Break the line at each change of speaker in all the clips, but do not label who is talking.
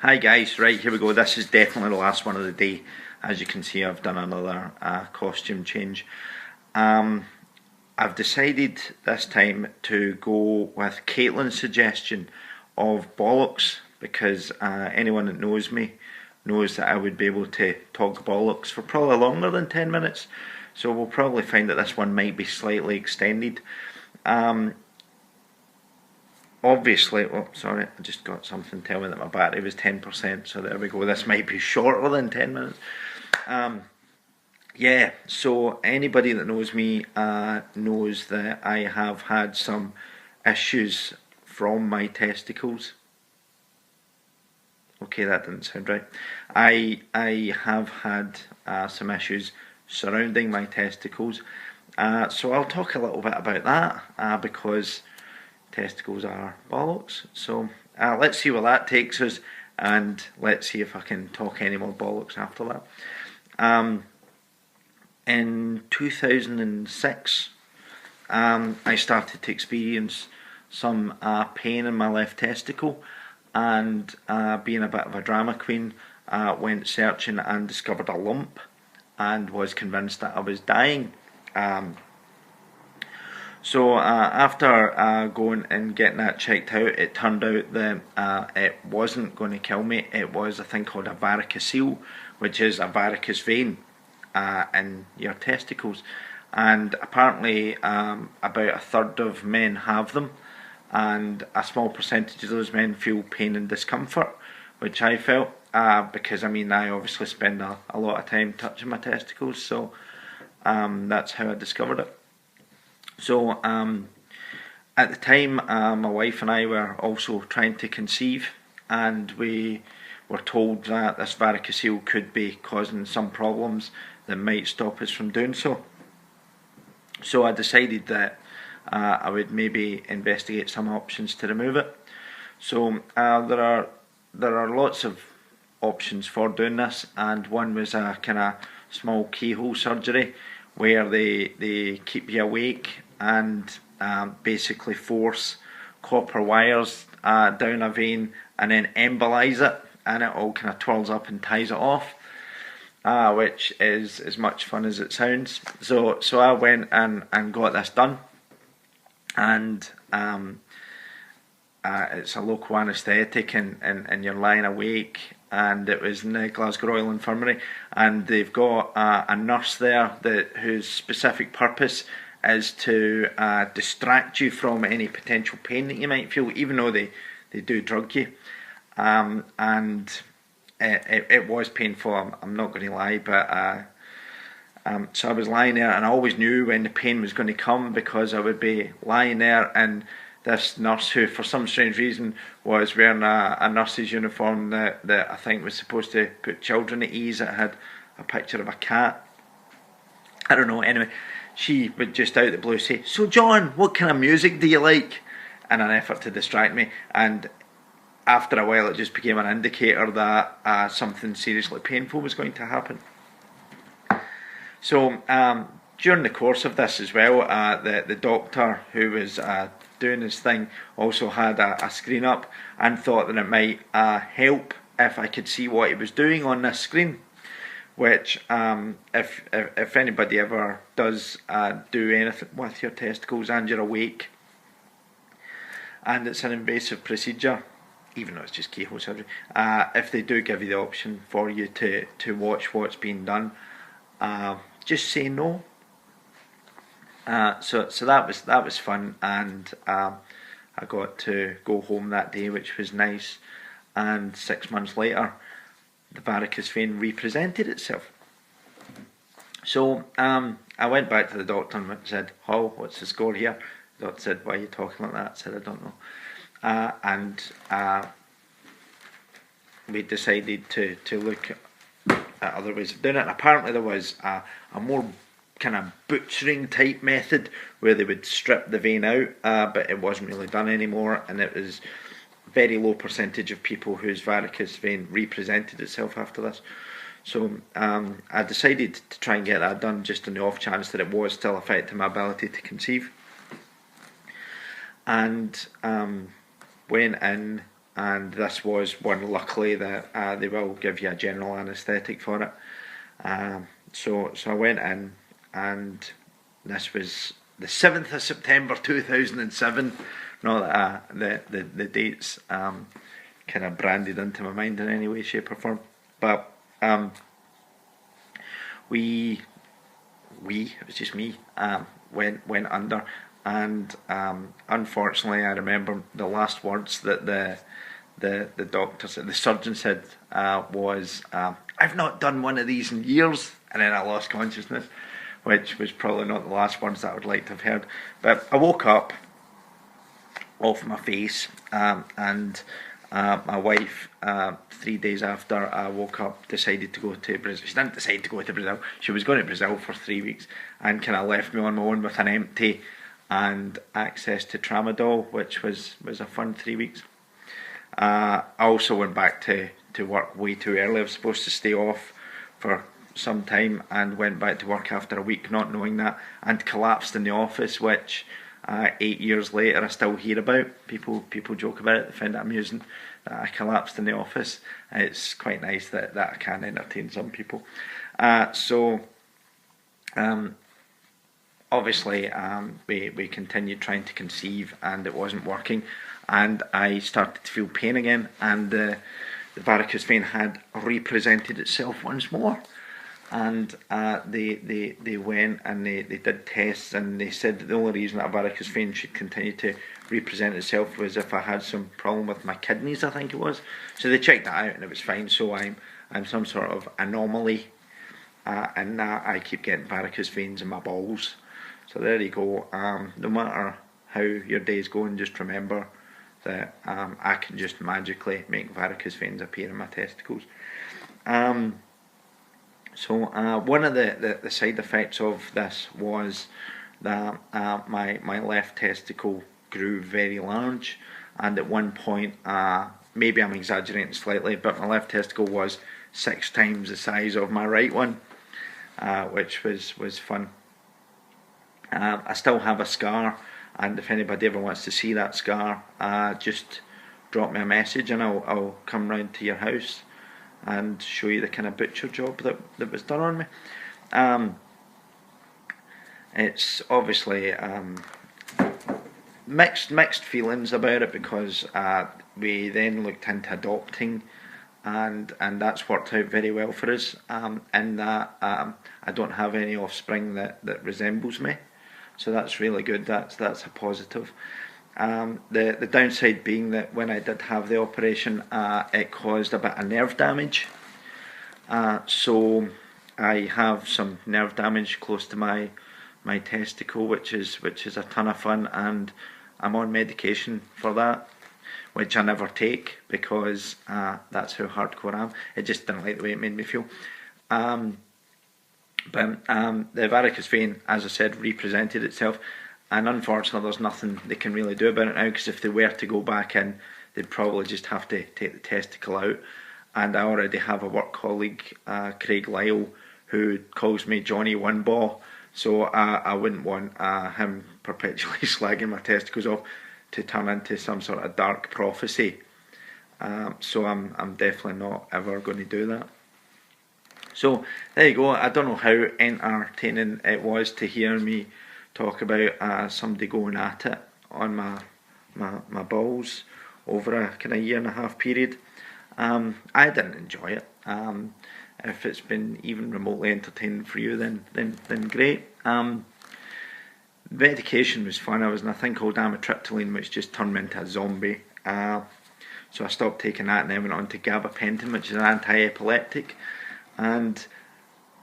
Hi guys, right, here we go. This is definitely the last one of the day. As you can see, I've done another costume change. I've decided this time to go with Caitlin's suggestion of Bollocks, because anyone that knows me knows that I would be able to talk bollocks for probably longer than 10 minutes. So we'll probably find that this one might be slightly extended. Obviously, oh sorry, I just got something telling me that my battery was 10%, so there we go. This might be shorter than 10 minutes. Yeah, so anybody that knows me knows that I have had some issues from my testicles. Okay, that didn't sound right. I have had some issues surrounding my testicles, so I'll talk a little bit about that because testicles are bollocks. So let's see where that takes us, and let's see if I can talk any more bollocks after that. In 2006, I started to experience some pain in my left testicle, and being a bit of a drama queen, went searching and discovered a lump and was convinced that I was dying. So after going and getting that checked out, it turned out that it wasn't going to kill me. It was a thing called a varicocele, which is a varicose vein in your testicles, and apparently about a third of men have them, and a small percentage of those men feel pain and discomfort, which I felt because I mean I obviously spend a lot of time touching my testicles, so that's how I discovered it. So at the time, my wife and I were also trying to conceive, and we were told that this varicocele could be causing some problems that might stop us from doing so. So I decided that I would maybe investigate some options to remove it. So there are lots of options for doing this, and one was a kind of small keyhole surgery where they keep you awake and basically force copper wires down a vein and then embolise it, and it all kind of twirls up and ties it off, which is as much fun as it sounds. So I went and got this done, and it's a local anaesthetic, and you're lying awake, and it was in the Glasgow Royal Infirmary, and they've got a nurse there whose specific purpose is to distract you from any potential pain that you might feel, even though they do drug you. And it was painful, I'm not going to lie, but so I was lying there, and I always knew when the pain was going to come, because I would be lying there, and this nurse, who for some strange reason was wearing a nurse's uniform that I think was supposed to put children at ease, it had a picture of a cat, I don't know, anyway, she would just out of the blue say, "So John, what kind of music do you like?" in an effort to distract me, and after a while it just became an indicator that something seriously painful was going to happen. So during the course of this as well, the doctor who was doing his thing also had a screen up, and thought that it might help if I could see what he was doing on this screen, which if anybody ever does do anything with your testicles and you're awake and it's an invasive procedure, even though it's just keyhole surgery, if they do give you the option for you to watch what's being done, just say no. So that was fun, and I got to go home that day, which was nice, and 6 months later the varicose vein represented itself. So I went back to the doctor and said, "Oh, what's the score here?" The doctor said, "Why are you talking like that?" I said, "I don't know." And we decided to look at other ways of doing it. And apparently there was a more kind of butchering type method where they would strip the vein out, but it wasn't really done anymore, and it was very low percentage of people whose varicose vein represented itself after this. So I decided to try and get that done, just on the off chance that it was still affecting my ability to conceive. And went in and this was one, luckily, that they will give you a general anaesthetic for it. So I went in, and this was the 7th of September 2007. Not that the dates kind of branded into my mind in any way, shape or form. But it was just me, went under, and unfortunately I remember the last words that the doctor said, the surgeon said, was, "I've not done one of these in years," and then I lost consciousness, which was probably not the last words that I would like to have heard. But I woke up off my face, and my wife, 3 days after I woke up, decided to go to Brazil. She didn't decide to go to Brazil. She was going to Brazil for 3 weeks, and kind of left me on my own with an empty and access to tramadol, which was a fun 3 weeks. I also went back to work way too early. I was supposed to stay off for some time, and went back to work after a week, not knowing that, and collapsed in the office, which 8 years later I still hear about. People joke about it. They find it amusing that I collapsed in the office. It's quite nice that I can entertain some people. Obviously, we continued trying to conceive, and it wasn't working, and I started to feel pain again, and the varicose vein had represented itself once more. And they went and they did tests, and they said that the only reason that a varicose vein should continue to represent itself was if I had some problem with my kidneys, I think it was. So they checked that out, and it was fine. So I'm some sort of anomaly, and I keep getting varicose veins in my balls. So there you go. No matter how your day's going, just remember that I can just magically make varicose veins appear in my testicles. So one of the side effects of this was that my left testicle grew very large, and at one point, maybe I'm exaggerating slightly, but my left testicle was 6 times the size of my right one, which was fun. I still have a scar, and if anybody ever wants to see that scar, just drop me a message and I'll come round to your house and show you the kind of butcher job that was done on me. It's obviously mixed feelings about it, because we then looked into adopting, and that's worked out very well for us, in that I don't have any offspring that resembles me, so that's really good. That's a positive. The downside being that when I did have the operation, it caused a bit of nerve damage. So I have some nerve damage close to my testicle, which is a ton of fun, and I'm on medication for that, which I never take, because that's how hardcore I am. It just didn't like the way it made me feel. But the varicose vein, as I said, represented itself, and unfortunately there's nothing they can really do about it now, because if they were to go back in, they'd probably just have to take the testicle out. And I already have a work colleague, Craig Lyle, who calls me Johnny One Ball, so I wouldn't want him perpetually slagging my testicles off to turn into some sort of dark prophecy. So I'm definitely not ever going to do that. So there you go. I don't know how entertaining it was to hear me talk about somebody going at it on my balls over a kind of 1.5 year period. I didn't enjoy it. If it's been even remotely entertaining for you, then great. Medication was fun. I was on a thing called amitriptyline, which just turned me into a zombie. So I stopped taking that, and then went on to gabapentin, which is an anti-epileptic. And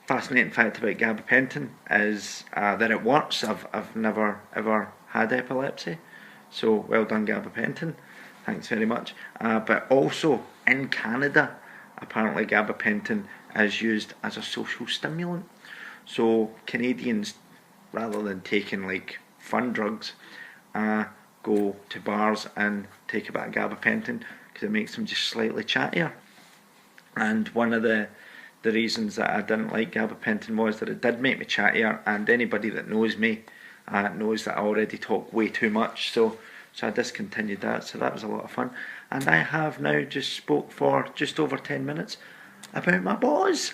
fascinating fact about gabapentin is that it works. I've never ever had epilepsy, so well done gabapentin. Thanks very much. But also in Canada, apparently gabapentin is used as a social stimulant. So Canadians, rather than taking like fun drugs, go to bars and take a bit of gabapentin, because it makes them just slightly chattier. And one of the reasons that I didn't like gabapentin was that it did make me chattier, and anybody that knows me knows that I already talk way too much, so so I discontinued that. So that was a lot of fun. And I have now just spoke for just over 10 minutes about my boss.